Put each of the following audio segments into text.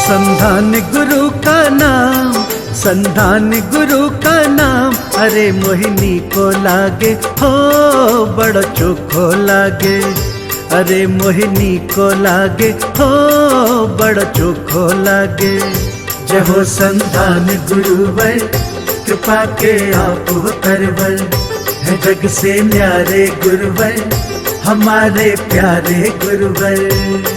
संधान गुरु का नाम, संधान गुरु का नाम, अरे मोहिनी को लागे हो बड़ो चोखो लागे, अरे मोहिनी को लागे हो बड़ो चोखो लागे। जय हो संधान गुरुवर, कृपा के आप तरवर, है जग से न्यारे गुरुवर, हमारे प्यारे गुरुवर।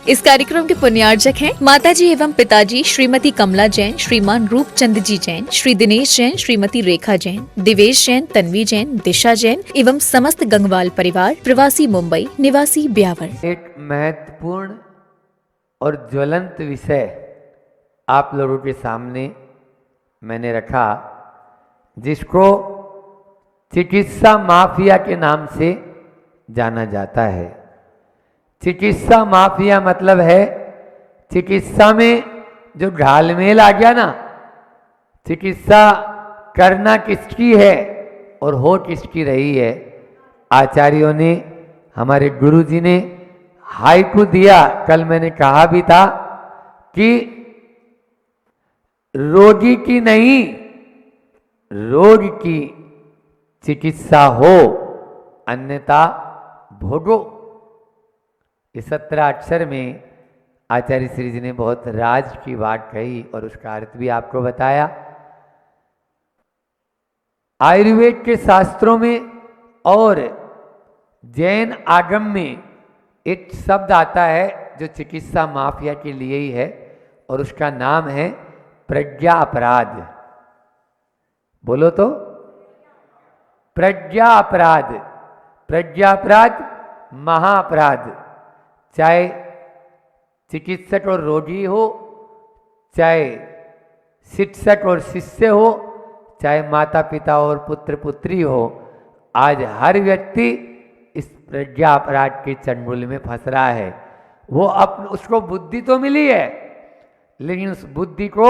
इस कार्यक्रम के पुण्यार्जक हैं माताजी एवं पिताजी श्रीमती कमला जैन, श्रीमान रूपचंद जी जैन, श्री दिनेश जैन, श्रीमती रेखा जैन, दिवेश जैन, तन्वी जैन, दिशा जैन एवं समस्त गंगवाल परिवार, प्रवासी मुंबई, निवासी ब्यावर। एक महत्वपूर्ण और ज्वलंत विषय आप लोगों के सामने मैंने रखा, जिसको चिकित्सा माफिया के नाम से जाना जाता है। चिकित्सा माफिया मतलब है चिकित्सा में जो घालमेल आ गया ना, चिकित्सा करना किसकी है और हो किसकी रही है। आचार्यों ने, हमारे गुरु जी ने हाइकू दिया, कल मैंने कहा भी था कि रोगी की नहीं, रोग की चिकित्सा हो, अन्यथा भोगो। इस 17 अक्षर में आचार्य श्री जी ने बहुत राज की बात कही और उसका अर्थ भी आपको बताया। आयुर्वेद के शास्त्रों में और जैन आगम में एक शब्द आता है जो चिकित्सा माफिया के लिए ही है, और उसका नाम है प्रज्ञा अपराध। बोलो तो, प्रज्ञा अपराध। प्रज्ञा अपराध महाअपराध। चाहे चिकित्सक और रोगी हो, चाहे शिक्षक और शिष्य हो, चाहे माता पिता और पुत्र पुत्री हो, आज हर व्यक्ति इस प्रज्ञा अपराध के चंगुल में फंस रहा है। वो उसको बुद्धि तो मिली है, लेकिन उस बुद्धि को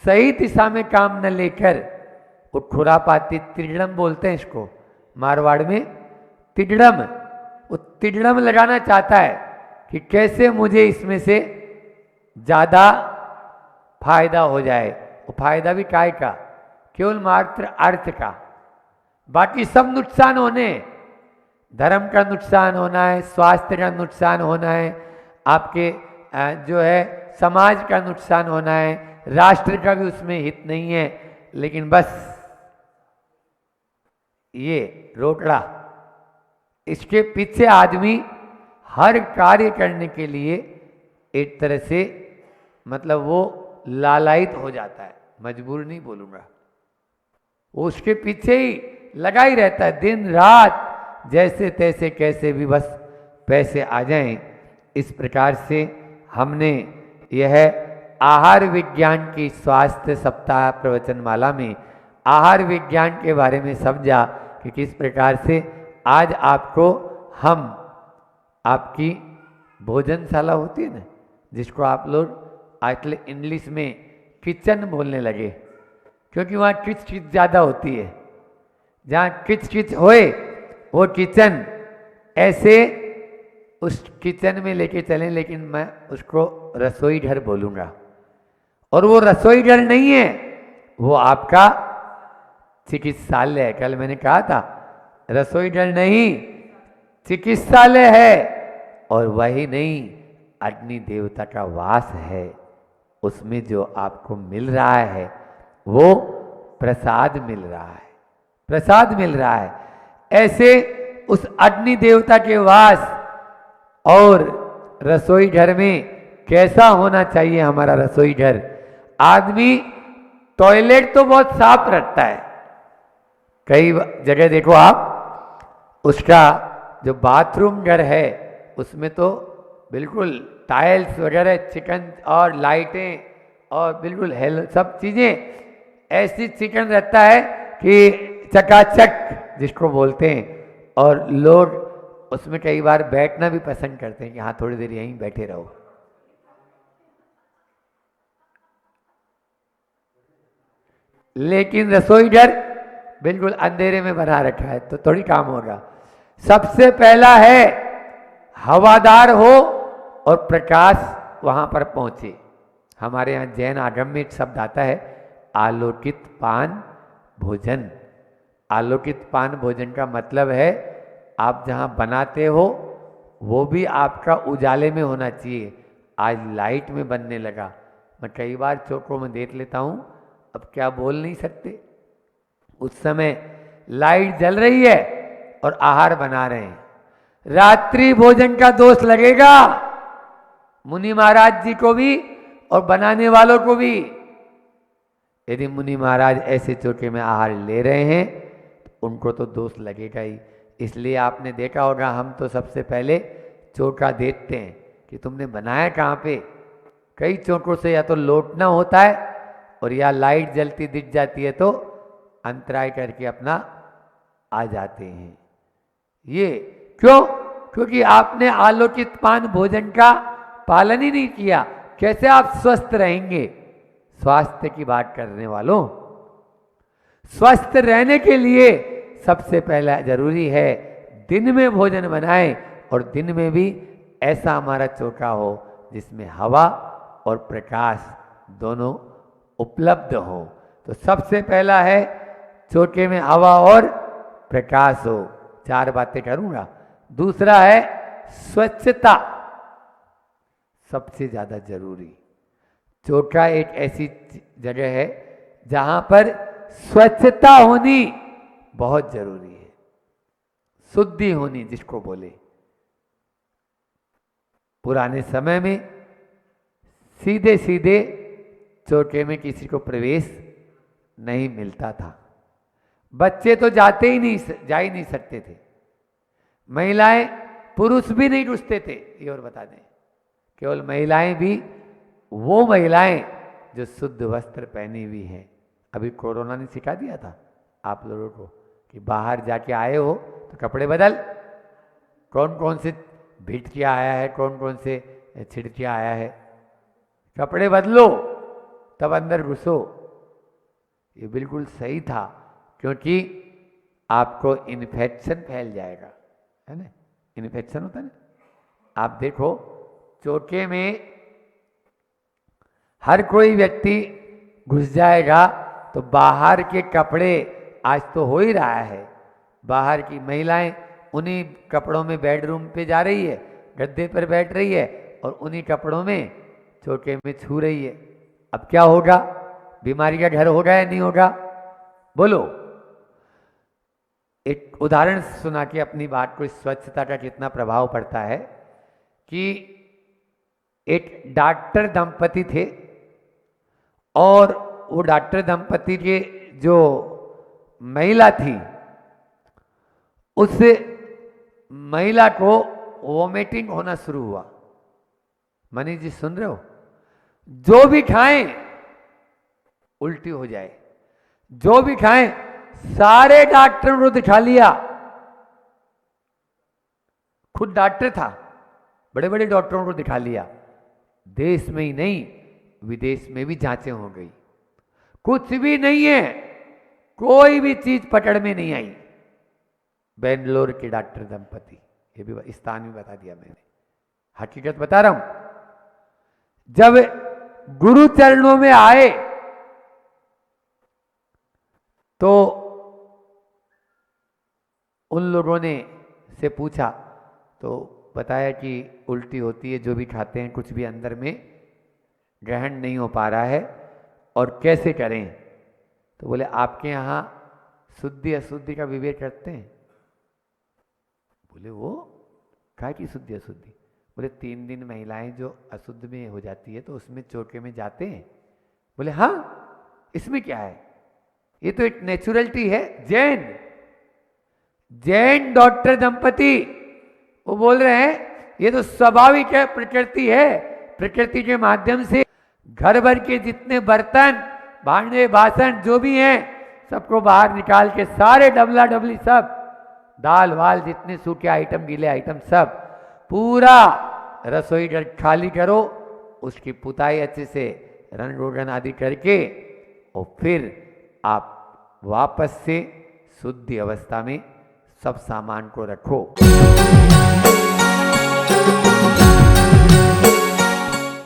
सही दिशा में काम न लेकर वो खुरापाती तिड़म बोलते हैं इसको, मारवाड़ में तिड़म, वो तिड़म लगाना चाहता है कि कैसे मुझे इसमें से ज़्यादा फायदा हो जाए। वो फायदा भी काय का, केवल मात्र अर्थ का, बाकी सब नुकसान होने, धर्म का नुकसान होना है, स्वास्थ्य का नुकसान होना है, आपके जो है समाज का नुकसान होना है, राष्ट्र का भी उसमें हित नहीं है। लेकिन बस ये रोकड़ा, इसके पीछे आदमी हर कार्य करने के लिए एक तरह से मतलब वो लालायित हो जाता है, मजबूर नहीं बोलूँगा, वो उसके पीछे ही लगा ही रहता है दिन रात, जैसे तैसे कैसे भी बस पैसे आ जाएं। इस प्रकार से हमने यह आहार विज्ञान की स्वास्थ्य सप्ताह प्रवचनमाला में आहार विज्ञान के बारे में समझा कि किस प्रकार से आज आपको हम, आपकी भोजनशाला होती है ना, जिसको आप लोग आजकल इंग्लिश में किचन बोलने लगे, क्योंकि वहाँ किच किच ज़्यादा होती है। जहाँ किच किच होए वो किचन, ऐसे उस किचन में लेके चलें, लेकिन मैं उसको रसोई घर बोलूँगा। और वो रसोई घर नहीं है, वो आपका चिकित्सालय है। कल मैंने कहा था रसोई घर नहीं, चिकित्सालय है। और वही नहीं, अग्नि देवता का वास है, उसमें जो आपको मिल रहा है वो प्रसाद मिल रहा है, प्रसाद मिल रहा है। ऐसे उस अग्नि देवता के वास और रसोई घर में कैसा होना चाहिए हमारा रसोई घर। आदमी टॉयलेट तो बहुत साफ रखता है, कई जगह देखो आप, उसका जो बाथरूम घर है उसमें तो बिल्कुल टाइल्स वगैरह, चिकन और लाइटें और बिल्कुल हेल सब चीज़ें ऐसी चिकन रहता है कि चकाचक जिसको बोलते हैं। और लोग उसमें कई बार बैठना भी पसंद करते हैं कि हाँ थोड़ी देर यहीं बैठे रहो। लेकिन रसोई घर बिल्कुल अंधेरे में बना रखा है, तो थोड़ी काम होगा। सबसे पहला है हवादार हो और प्रकाश वहां पर पहुंचे। हमारे यहाँ जैन आगम में एक शब्द आता है आलोकित पान भोजन। आलोकित पान भोजन का मतलब है आप जहाँ बनाते हो वो भी आपका उजाले में होना चाहिए। आज लाइट में बनने लगा। मैं कई बार चौकों में देख लेता हूँ, अब क्या बोल नहीं सकते। उस समय लाइट जल रही है और आहार बना रहे हैं। रात्रि भोजन का दोष लगेगा मुनि महाराज जी को भी और बनाने वालों को भी। यदि मुनि महाराज ऐसे चौके में आहार ले रहे हैं तो उनको तो दोष लगेगा ही। इसलिए आपने देखा होगा हम तो सबसे पहले चौका देखते हैं कि तुमने बनाया कहाँ पे। कई चौकों से या तो लौटना होता है और या लाइट जलती दिख जाती है तो अंतराय करके अपना आ जाते हैं। ये क्यों? क्योंकि आपने आलोकित पान भोजन का पालन ही नहीं किया। कैसे आप स्वस्थ रहेंगे? स्वास्थ्य की बात करने वालों, स्वस्थ रहने के लिए सबसे पहला जरूरी है दिन में भोजन बनाएं और दिन में भी ऐसा हमारा चौका हो जिसमें हवा और प्रकाश दोनों उपलब्ध हो। तो सबसे पहला है चौके में हवा और प्रकाश हो। 4 बातें करूंगा। दूसरा है स्वच्छता, सबसे ज्यादा जरूरी। चौका एक ऐसी जगह है जहां पर स्वच्छता होनी बहुत जरूरी है। शुद्धि होनी जिसको बोले। पुराने समय में सीधे सीधे चौके में किसी को प्रवेश नहीं मिलता था। बच्चे तो जा ही नहीं सकते थे। महिलाएं, पुरुष भी नहीं घुसते थे। ये और बता दें, केवल महिलाएं भी वो महिलाएं जो शुद्ध वस्त्र पहनी हुई हैं। अभी कोरोना ने सिखा दिया था आप लोगों को कि बाहर जाके आए हो तो कपड़े बदल। कौन कौन से भिटकिया आया है, कौन कौन से छिड़किया आया है, कपड़े बदलो तब अंदर घुसो। ये बिल्कुल सही था, क्योंकि आपको इन्फेक्शन फैल जाएगा, है ना। इन्फेक्शन होता है ना। आप देखो चौके में हर कोई व्यक्ति घुस जाएगा तो बाहर के कपड़े, आज तो हो ही रहा है, बाहर की महिलाएं उन्हीं कपड़ों में बेडरूम पे जा रही है, गद्दे पर बैठ रही है और उन्हीं कपड़ों में चौके में छू रही है। अब क्या होगा? बीमारी का घर होगा या नहीं होगा? बोलो। एक उदाहरण सुना के अपनी बात को, स्वच्छता का कितना प्रभाव पड़ता है कि एक डॉक्टर दंपति थे और वो डॉक्टर दंपति के जो महिला थी, उस महिला को वोमिटिंग होना शुरू हुआ। मनीष जी सुन रहे हो? जो भी खाएं उल्टी हो जाए, जो भी खाएं। सारे डॉक्टरों को दिखा लिया, खुद डॉक्टर था, बड़े बड़े डॉक्टरों को दिखा लिया। देश में ही नहीं विदेश में भी जांचें हो गई, कुछ भी नहीं है, कोई भी चीज पकड़ में नहीं आई। बेंगलोर के डॉक्टर दंपति, ये भी स्थान में बता दिया मैंने, हकीकत बता रहा हूं। जब गुरु चरणों में आए तो उन लोगों ने से पूछा तो बताया कि उल्टी होती है, जो भी खाते हैं कुछ भी अंदर में ग्रहण नहीं हो पा रहा है और कैसे करें। तो बोले आपके यहाँ शुद्धि अशुद्धि का विवेक करते हैं? बोले वो क्या की शुद्धि अशुद्धि? बोले 3 दिन महिलाएं जो अशुद्ध में हो जाती है तो उसमें चौके में जाते हैं। बोले हाँ, इसमें क्या है, ये तो एक नेचुरलिटी है। जैन डॉक्टर दंपति वो बोल रहे हैं ये तो स्वाभाविक है, प्रकृति है। प्रकृति के माध्यम से घर भर के जितने बर्तन भांडे बासन जो भी हैं सबको बाहर निकाल के सारे डबला डबली सब दाल वाल जितने सूखे आइटम गीले आइटम सब पूरा रसोई घर खाली करो, उसकी पुताई अच्छे से रंग रोगन आदि करके और फिर आप वापस से शुद्धि अवस्था में सब सामान को रखो।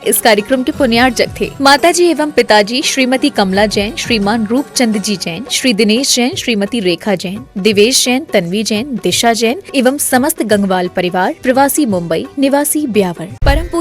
इस कार्यक्रम के पुण्यार्चक थे माताजी एवं पिताजी श्रीमती कमला जैन, श्रीमान रूपचंद जी जैन, श्री दिनेश जैन, श्रीमती रेखा जैन, दिवेश जैन, तन्वी जैन, दिशा जैन एवं समस्त गंगवाल परिवार, प्रवासी मुंबई, निवासी ब्यावर। परम पूज्य